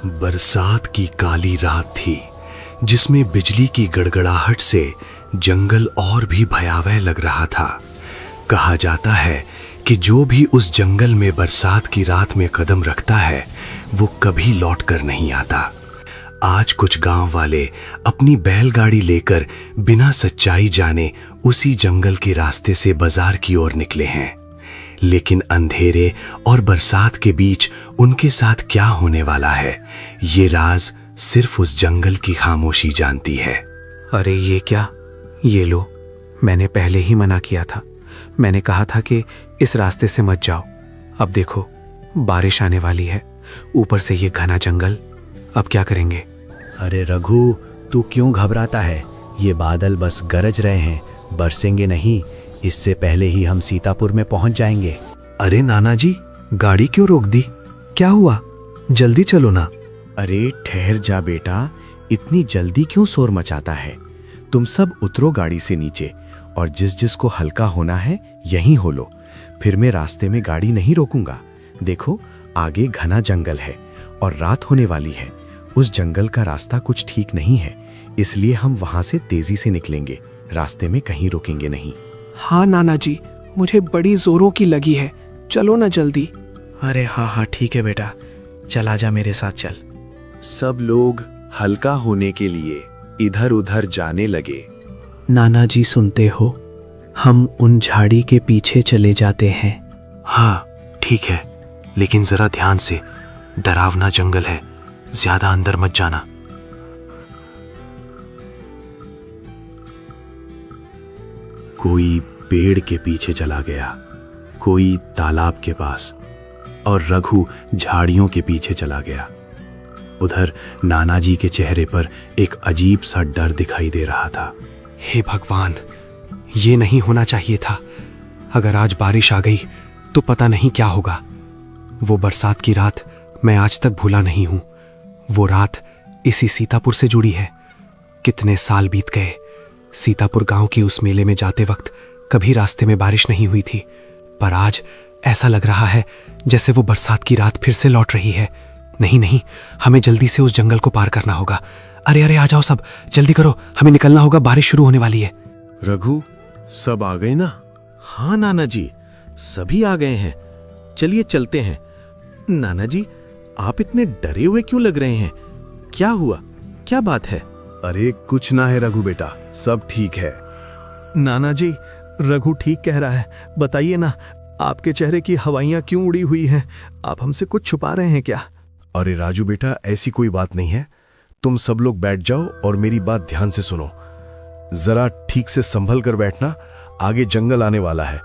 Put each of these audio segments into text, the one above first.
बरसात की काली रात थी, जिसमें बिजली की गड़गड़ाहट से जंगल और भी भयावह लग रहा था। कहा जाता है कि जो भी उस जंगल में बरसात की रात में कदम रखता है, वो कभी लौट कर नहीं आता। आज कुछ गांव वाले अपनी बैलगाड़ी लेकर बिना सच्चाई जाने उसी जंगल के रास्ते से बाजार की ओर निकले हैं। लेकिन अंधेरे और बरसात के बीच उनके साथ क्या होने वाला है, ये राज सिर्फ उस जंगल की खामोशी जानती है। अरे ये क्या, ये लो, मैंने पहले ही मना किया था। मैंने कहा था कि इस रास्ते से मत जाओ। अब देखो, बारिश आने वाली है, ऊपर से ये घना जंगल। अब क्या करेंगे? अरे रघु, तू क्यों घबराता है? ये बादल बस गरज रहे हैं, बरसेंगे नहीं। इससे पहले ही हम सीतापुर में पहुंच जाएंगे। अरे नाना जी, गाड़ी क्यों रोक दी? क्या हुआ? जल्दी चलो ना। अरे ठहर जा बेटा, इतनी जल्दी क्यों शोर मचाता है? तुम सब उतरो गाड़ी से नीचे और जिस जिस को हल्का होना है यहीं हो लो। फिर मैं रास्ते में गाड़ी नहीं रोकूंगा। देखो, आगे घना जंगल है और रात होने वाली है। उस जंगल का रास्ता कुछ ठीक नहीं है, इसलिए हम वहां से तेजी से निकलेंगे। रास्ते में कहीं रुकेंगे नहीं। हाँ नाना जी, मुझे बड़ी जोरों की लगी है, चलो ना जल्दी। अरे हाँ ठीक है बेटा, चल आजा मेरे साथ चल। सब लोग हल्का होने के लिए इधर उधर जाने लगे। नाना जी सुनते हो, हम उन झाड़ी के पीछे चले जाते हैं। हाँ ठीक है, लेकिन जरा ध्यान से, डरावना जंगल है, ज्यादा अंदर मत जाना। कोई पेड़ के पीछे चला गया, कोई तालाब के पास, और रघु झाड़ियों के पीछे चला गया। उधर नाना जी के चेहरे पर एक अजीब सा डर दिखाई दे रहा था। हे भगवान, ये नहीं होना चाहिए था। अगर आज बारिश आ गई तो पता नहीं क्या होगा। वो बरसात की रात मैं आज तक भूला नहीं हूं। वो रात इसी सीतापुर से जुड़ी है। कितने साल बीत गए, सीतापुर गांव के उस मेले में जाते वक्त कभी रास्ते में बारिश नहीं हुई थी, पर आज ऐसा लग रहा है जैसे वो बरसात की रात फिर से लौट रही है। नहीं, हमें जल्दी से उस जंगल को पार करना होगा। अरे आ जाओ सब, जल्दी करो, हमें निकलना होगा, बारिश शुरू होने वाली है। रघु, सब आ गए ना? हाँ नाना जी, सभी आ गए हैं। चलिए चलते हैं। नाना जी, आप इतने डरे हुए क्यों लग रहे हैं? क्या हुआ, क्या बात है? अरे कुछ ना है रघु बेटा, सब ठीक है। नाना जी, रघु ठीक कह रहा है। बताइए ना, आपके चेहरे की हवाइयां क्यों उड़ी हुई हैं? आप हमसे कुछ छुपा रहे हैं क्या? अरे राजू बेटा, ऐसी कोई बात नहीं है। तुम सब लोग बैठ जाओ और मेरी बात ध्यान से सुनो। जरा ठीक से संभल कर बैठना, आगे जंगल आने वाला है।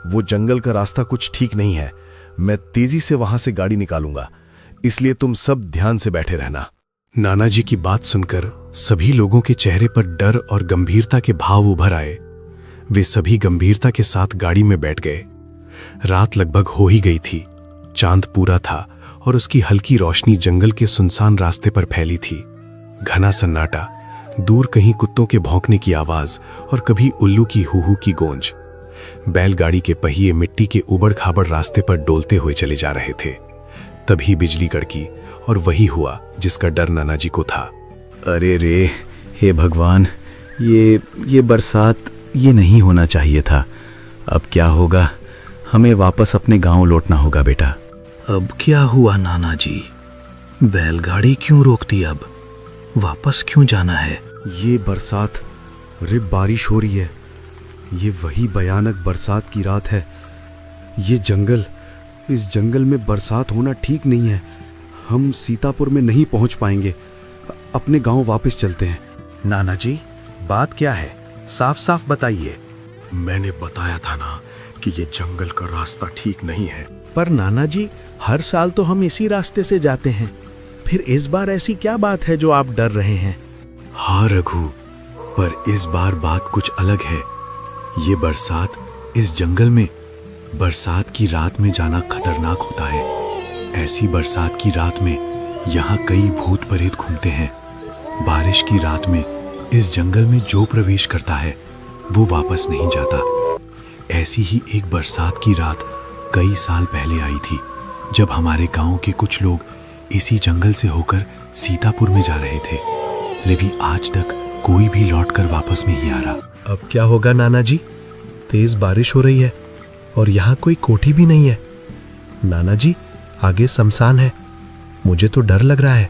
वो जंगल का रास्ता कुछ ठीक नहीं है। मैं तेजी से वहां से गाड़ी निकालूंगा, इसलिए तुम सब ध्यान से बैठे रहना। नाना जी की बात सुनकर सभी लोगों के चेहरे पर डर और गंभीरता के भाव उभर आए। वे सभी गंभीरता के साथ गाड़ी में बैठ गए। रात लगभग हो ही गई थी। चांद पूरा था और उसकी हल्की रोशनी जंगल के सुनसान रास्ते पर फैली थी। घना सन्नाटा, दूर कहीं कुत्तों के भौंकने की आवाज और कभी उल्लू की हूहू की गूंज। बैलगाड़ी के पहिए मिट्टी के उबड़-खाबड़ रास्ते पर डोलते हुए चले जा रहे थे। तभी बिजली कड़की और वही हुआ जिसका डर नाना जी को था। अरे रे, हे भगवान, ये बरसात ये नहीं होना चाहिए था। अब क्या होगा? हमें वापस अपने गांव लौटना होगा बेटा। अब क्या हुआ नाना जी? बैलगाड़ी क्यों रोक दी? अब वापस क्यों जाना है? ये बरसात, रे बारिश हो रही है। ये वही भयानक बरसात की रात है। ये जंगल, इस जंगल में बरसात होना ठीक नहीं है। हम सीतापुर में नहीं पहुंच पाएंगे। अपने गांव वापस चलते हैं। नाना जी, बात क्या है? साफ साफ बताइए। मैंने बताया था ना कि ये जंगल का रास्ता ठीक नहीं है। पर नाना जी, हर साल तो हम इसी रास्ते से जाते हैं। फिर इस बार ऐसी क्या बात है जो आप डर रहे हैं? हाँ रघु, पर इस बार बात कुछ अलग है। ये बरसात, इस जंगल में बरसात की रात में जाना खतरनाक होता है। ऐसी बरसात की रात में यहाँ कई भूत प्रेत घूमते हैं। बारिश की रात में इस जंगल में जो प्रवेश करता है वो वापस नहीं जाता। ऐसी ही एक बरसात की रात कई साल पहले आई थी, जब हमारे गांव के कुछ लोग इसी जंगल से होकर सीतापुर में जा रहे थे, लेकिन आज तक कोई भी लौटकर वापस नहीं आ रहा। अब क्या होगा नाना जी? तेज बारिश हो रही है और यहाँ कोई कोठी भी नहीं है। नाना जी, आगे शमशान है, मुझे तो डर लग रहा है।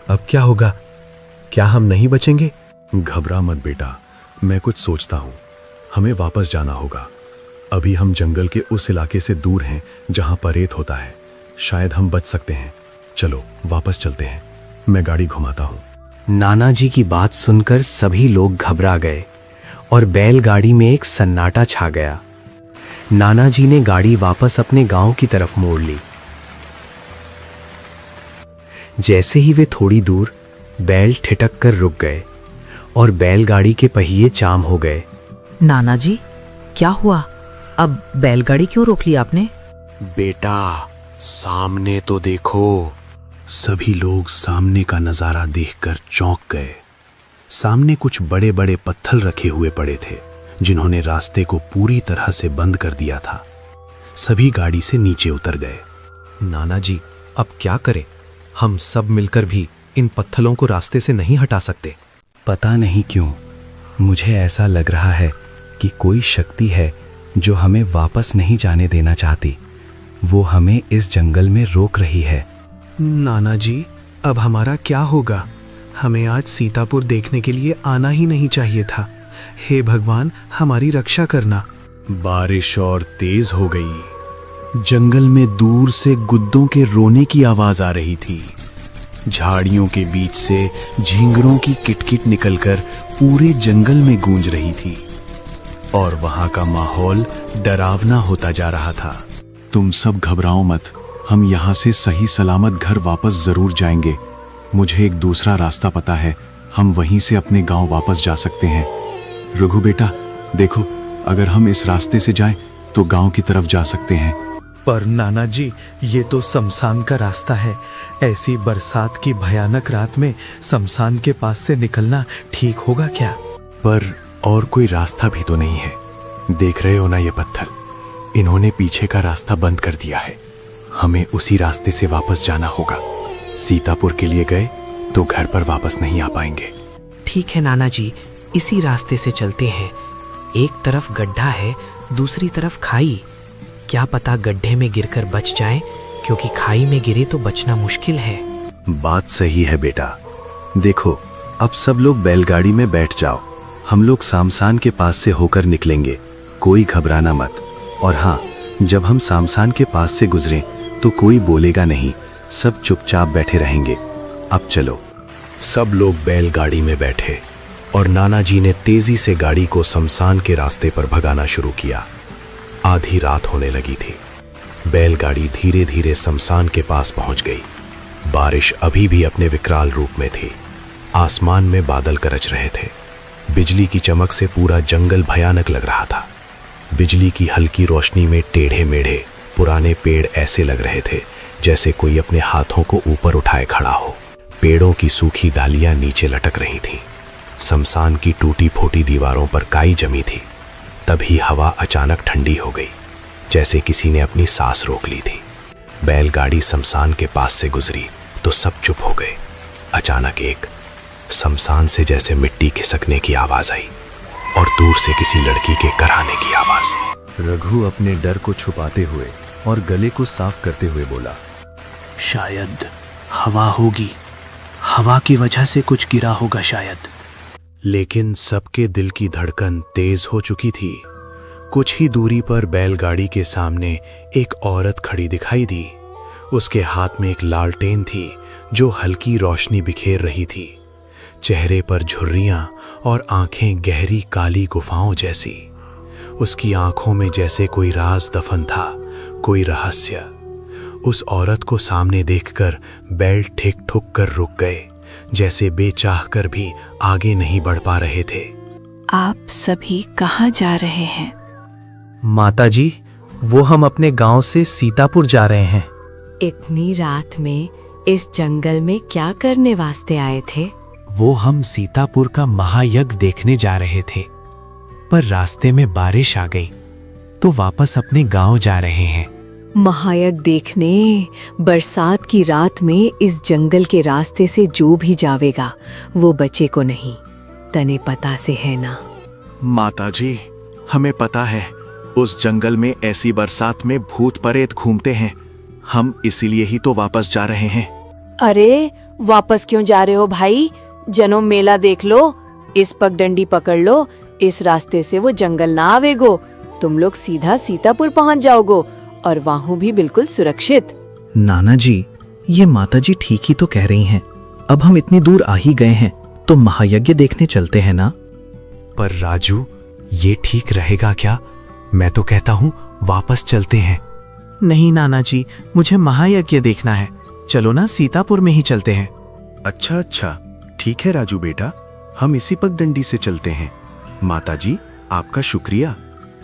अब क्या होगा? क्या हम नहीं बचेंगे? घबरा मत बेटा, मैं कुछ सोचता हूँ। हमें वापस जाना होगा। अभी हम जंगल के उस इलाके से दूर हैं जहाँ परेत होता है। शायद हम बच सकते हैं। चलो वापस चलते हैं, मैं गाड़ी घुमाता हूँ। नाना जी की बात सुनकर सभी लोग घबरा गए और बैलगाड़ी में एक सन्नाटा छा गया। नाना जी ने गाड़ी वापस अपने गांव की तरफ मोड़ ली। जैसे ही वे थोड़ी दूर, बैल ठिठक कर रुक गए और बैलगाड़ी के पहिए जाम हो गए। नाना जी, क्या हुआ? अब बैलगाड़ी क्यों रोक ली आपने? बेटा, सामने तो देखो। सभी लोग सामने का नजारा देखकर चौंक गए। सामने कुछ बड़े बड़े पत्थर रखे हुए पड़े थे, जिन्होंने रास्ते को पूरी तरह से बंद कर दिया था। सभी गाड़ी से नीचे उतर गए। नाना जी, अब क्या करें? हम सब मिलकर भी इन पत्थरों को रास्ते से नहीं हटा सकते। पता नहीं क्यों मुझे ऐसा लग रहा है कि कोई शक्ति है जो हमें वापस नहीं जाने देना चाहती। वो हमें इस जंगल में रोक रही है। नाना जी, अब हमारा क्या होगा? हमें आज सीतापुर देखने के लिए आना ही नहीं चाहिए था। हे भगवान, हमारी रक्षा करना। बारिश और तेज हो गई। जंगल में दूर से गुद्दों के रोने की आवाज आ रही थी। झाड़ियों के बीच से झींगरों की किटकिट निकलकर पूरे जंगल में गूंज रही थी और वहां का माहौल डरावना होता जा रहा था। तुम सब घबराओ मत, हम यहाँ से सही सलामत घर वापस जरूर जाएंगे। मुझे एक दूसरा रास्ता पता है, हम वहीं से अपने गांव वापस जा सकते हैं। रघु बेटा, देखो, अगर हम इस रास्ते से जाएं तो गांव की तरफ जा सकते हैं। पर नाना जी, ये तो शमशान का रास्ता है। ऐसी बरसात की भयानक रात में शमशान के पास से निकलना ठीक होगा क्या? पर और कोई रास्ता भी तो नहीं है। देख रहे हो ना ये पत्थर, इन्होंने पीछे का रास्ता बंद कर दिया है। हमें उसी रास्ते से वापस जाना होगा। सीतापुर के लिए गए तो घर पर वापस नहीं आ पाएंगे। ठीक है नाना जी, इसी रास्ते से चलते हैं। एक तरफ गड्ढा है, दूसरी तरफ खाई। क्या पता गड्ढे में गिरकर बच जाएं, क्योंकि खाई में गिरे तो बचना मुश्किल है। बात सही है बेटा। देखो, अब सब लोग बैलगाड़ी में बैठ जाओ। हम लोग शमशान के पास से होकर निकलेंगे। कोई घबराना मत। और हाँ, जब हम शमशान के पास से गुजरें तो कोई बोलेगा नहीं, सब चुपचाप बैठे रहेंगे। अब चलो। सब लोग बैलगाड़ी में बैठे और नाना जी ने तेजी से गाड़ी को शमशान के रास्ते पर भगाना शुरू किया। आधी रात होने लगी थी। बैलगाड़ी धीरे धीरे शमशान के पास पहुंच गई। बारिश अभी भी अपने विकराल रूप में थी। आसमान में बादल गरज रहे थे। बिजली की चमक से पूरा जंगल भयानक लग रहा था। बिजली की हल्की रोशनी में टेढ़े मेढ़े पुराने पेड़ ऐसे लग रहे थे जैसे कोई अपने हाथों को ऊपर उठाए खड़ा हो। पेड़ों की सूखी डालियां नीचे लटक रही थीं। शमशान की टूटी फूटी दीवारों पर काई जमी थी। तभी हवा अचानक ठंडी हो गई, जैसे किसी ने अपनी सांस रोक ली थी। बैलगाड़ी शमशान के पास से गुजरी तो सब चुप हो गए। अचानक एक शमशान से जैसे मिट्टी खिसकने की आवाज आई और दूर से किसी लड़की के कराहने की आवाज। रघु अपने डर को छुपाते हुए और गले को साफ करते हुए बोला, शायद हवा होगी। हवा की वजह से कुछ गिरा होगा शायद। लेकिन सबके दिल की धड़कन तेज हो चुकी थी। कुछ ही दूरी पर बैलगाड़ी के सामने एक औरत खड़ी दिखाई दी। उसके हाथ में एक लालटेन थी जो हल्की रोशनी बिखेर रही थी। चेहरे पर झुर्रियां और आंखें गहरी काली गुफाओं जैसी। उसकी आंखों में जैसे कोई राज दफन था, कोई रहस्य। उस औरत को सामने देखकर बैल ठिक ठुक कर रुक गए, जैसे बेचाह कर भी आगे नहीं बढ़ पा रहे थे। आप सभी कहाँ जा रहे हैं? माता जी, वो हम अपने गांव से सीतापुर जा रहे हैं। इतनी रात में इस जंगल में क्या करने वास्ते आए थे? वो हम सीतापुर का महायज्ञ देखने जा रहे थे, पर रास्ते में बारिश आ गई तो वापस अपने गांव जा रहे हैं। महायज्ञ देखने बरसात की रात में इस जंगल के रास्ते से जो भी जावेगा वो बचे को नहीं। तने पता से है ना? माताजी, हमें पता है उस जंगल में ऐसी बरसात में भूत प्रेत घूमते हैं। हम इसीलिए ही तो वापस जा रहे हैं। अरे वापस क्यों जा रहे हो भाई? जनो मेला देख लो, इस पगडंडी पकड़ लो, इस रास्ते से वो जंगल ना आवेगो। तुम लोग सीधा सीतापुर पहुंच जाओगो और वहाँ भी बिल्कुल सुरक्षित। नाना जी, ये माता जी ठीक ही तो कह रही हैं। अब हम इतनी दूर आ ही गए हैं तो महायज्ञ देखने चलते हैं ना। पर राजू, ये ठीक रहेगा क्या? मैं तो कहता हूँ वापस चलते हैं। नहीं नाना जी, मुझे महायज्ञ देखना है। चलो ना, सीतापुर में ही चलते हैं। अच्छा अच्छा, ठीक है राजू बेटा, हम इसी पगडंडी से चलते हैं। माताजी, आपका शुक्रिया।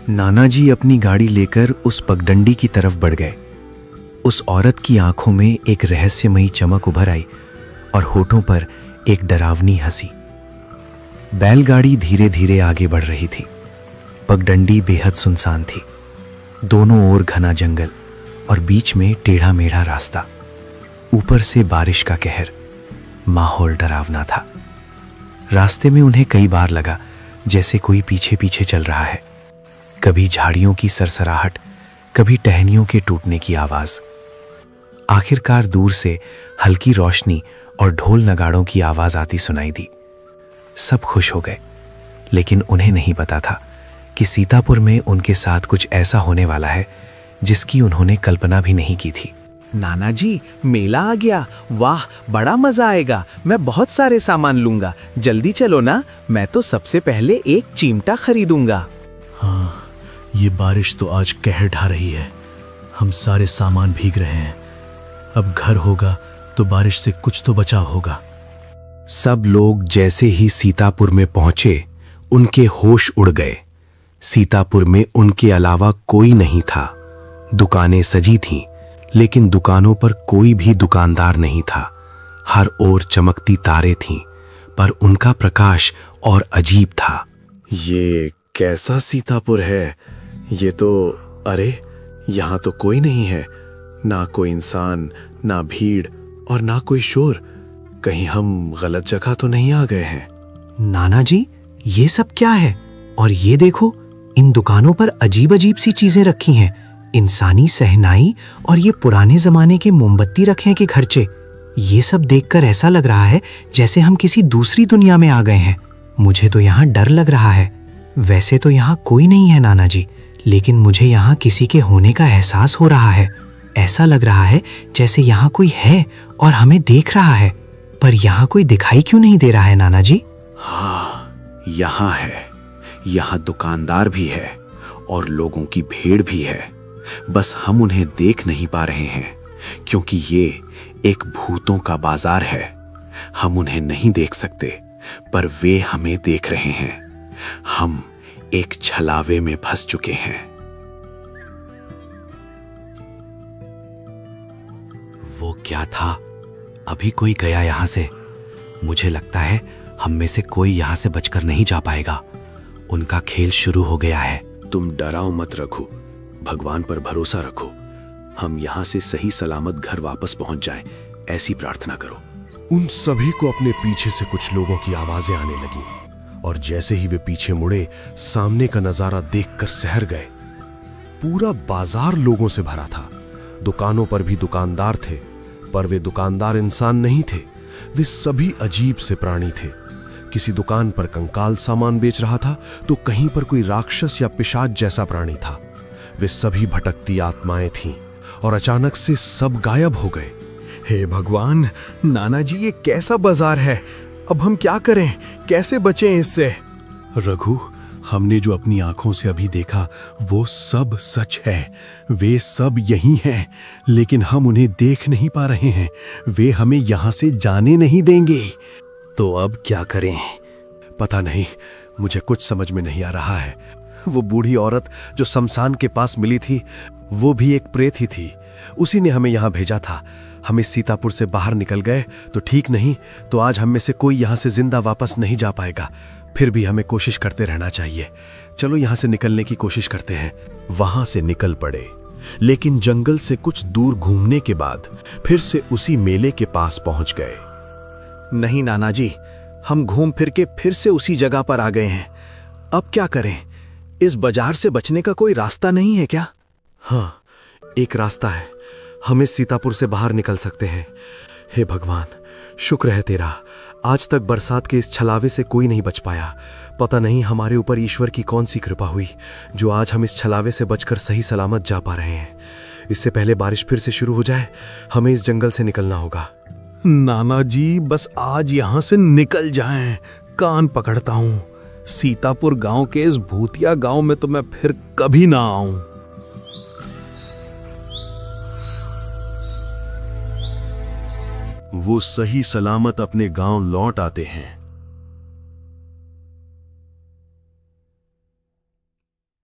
नाना जी अपनी गाड़ी लेकर उस पगडंडी की तरफ बढ़ गए। उस औरत की आंखों में एक रहस्यमयी चमक उभर आई और होठों पर एक डरावनी हंसी। बैलगाड़ी धीरे धीरे आगे बढ़ रही थी। पगडंडी बेहद सुनसान थी। दोनों ओर घना जंगल और बीच में टेढ़ा मेढ़ा रास्ता। ऊपर से बारिश का कहर। माहौल डरावना था। रास्ते में उन्हें कई बार लगा जैसे कोई पीछे पीछे चल रहा है। कभी झाड़ियों की सरसराहट, कभी टहनियों के टूटने की आवाज। आखिरकार दूर से हल्की रोशनी और ढोल नगाड़ों की आवाज आती सुनाई दी। सब खुश हो गए, लेकिन उन्हें नहीं पता था कि सीतापुर में उनके साथ कुछ ऐसा होने वाला है जिसकी उन्होंने कल्पना भी नहीं की थी। नाना जी, मेला आ गया। वाह, बड़ा मजा आएगा। मैं बहुत सारे सामान लूंगा। जल्दी चलो ना, मैं तो सबसे पहले एक चिमटा खरीदूंगा। हाँ, ये बारिश तो आज कहर ढा रही है। हम सारे सामान भीग रहे हैं। अब घर होगा तो बारिश से कुछ तो बचाव होगा। सब लोग जैसे ही सीतापुर में पहुंचे, उनके होश उड़ गए। सीतापुर में उनके अलावा कोई नहीं था। दुकानें सजी थीं, लेकिन दुकानों पर कोई भी दुकानदार नहीं था। हर ओर चमकती तारे थीं, पर उनका प्रकाश और अजीब था। ये कैसा सीतापुर है? ये तो, अरे यहाँ तो कोई नहीं है। ना कोई इंसान, ना भीड़ और ना कोई शोर। कहीं हम गलत जगह तो नहीं आ गए हैं? नाना जी, ये सब क्या है? और ये देखो, इन दुकानों पर अजीब अजीब सी चीजें रखी हैं। इंसानी सहनाई और ये पुराने जमाने के मोमबत्ती रखे के खर्चे। ये सब देखकर ऐसा लग रहा है जैसे हम किसी दूसरी दुनिया में आ गए हैं। मुझे तो यहाँ डर लग रहा है। वैसे तो यहाँ कोई नहीं है नाना जी, लेकिन मुझे यहाँ किसी के होने का एहसास हो रहा है। ऐसा लग रहा है जैसे यहाँ कोई है और हमें देख रहा है, पर यहाँ कोई दिखाई क्यों नहीं दे रहा है नाना जी? हाँ, यहाँ है। यहाँ दुकानदार भी है और लोगों की भीड़ भी है। बस हम उन्हें देख नहीं पा रहे हैं, क्योंकि ये एक भूतों का बाजार है। हम उन्हें नहीं देख सकते, पर वे हमें देख रहे हैं। हम एक छलावे में फंस चुके हैं। वो क्या था? अभी कोई गया यहां से। मुझे लगता है हम में से कोई यहां से बचकर नहीं जा पाएगा। उनका खेल शुरू हो गया है। तुम डराओ मत रखो, भगवान पर भरोसा रखो। हम यहाँ से सही सलामत घर वापस पहुंच जाएं, ऐसी प्रार्थना करो। उन सभी को अपने पीछे से कुछ लोगों की आवाजें आने लगी और जैसे ही वे पीछे मुड़े, सामने का नजारा देखकर सहर गए। पूरा बाजार लोगों से भरा था। दुकानों पर भी दुकानदार थे, पर वे दुकानदार इंसान नहीं थे। वे सभी अजीब से प्राणी थे। किसी दुकान पर कंकाल सामान बेच रहा था तो कहीं पर कोई राक्षस या पिशाच जैसा प्राणी था। वे सभी भटकती आत्माएं थीं और अचानक से सब गायब हो गए। हे भगवान, नाना जी, ये कैसा बाजार है? अब हम क्या करें? कैसे बचें इससे? रघु, हमने जो अपनी आंखों से अभी देखा वो सब सच है। वे सब यही हैं, लेकिन हम उन्हें देख नहीं पा रहे हैं। वे हमें यहां से जाने नहीं देंगे। तो अब क्या करें? पता नहीं, मुझे कुछ समझ में नहीं आ रहा है। वो बूढ़ी औरत जो शमशान के पास मिली थी, वो भी एक प्रेत ही थी। उसी ने हमें यहाँ भेजा था। हम इस सीतापुर से बाहर निकल गए तो ठीक, नहीं तो आज हम में से कोई यहाँ से जिंदा वापस नहीं जा पाएगा। फिर भी हमें कोशिश करते रहना चाहिए। चलो यहाँ से निकलने की कोशिश करते हैं। वहां से निकल पड़े। लेकिन जंगल से कुछ दूर घूमने के बाद फिर से उसी मेले के पास पहुंच गए। नहीं नाना जी, हम घूम फिर के फिर से उसी जगह पर आ गए हैं। अब क्या करें? इस बाजार से बचने का कोई रास्ता नहीं है क्या? हाँ, एक रास्ता है। हम इस सीतापुर से बाहर निकल सकते हैं। हे भगवान, शुक्र है तेरा, आज तक बरसात के इस छलावे से कोई नहीं बच पाया। पता नहीं हमारे ऊपर ईश्वर की कौन सी कृपा हुई जो आज हम इस छलावे से बचकर सही सलामत जा पा रहे हैं। इससे पहले बारिश फिर से शुरू हो जाए, हमें इस जंगल से निकलना होगा। नाना जी, बस आज यहाँ से निकल जाएं, कान पकड़ता हूँ। सीतापुर गांव के इस भूतिया गांव में तो मैं फिर कभी ना आऊं। वो सही सलामत अपने गांव लौट आते हैं।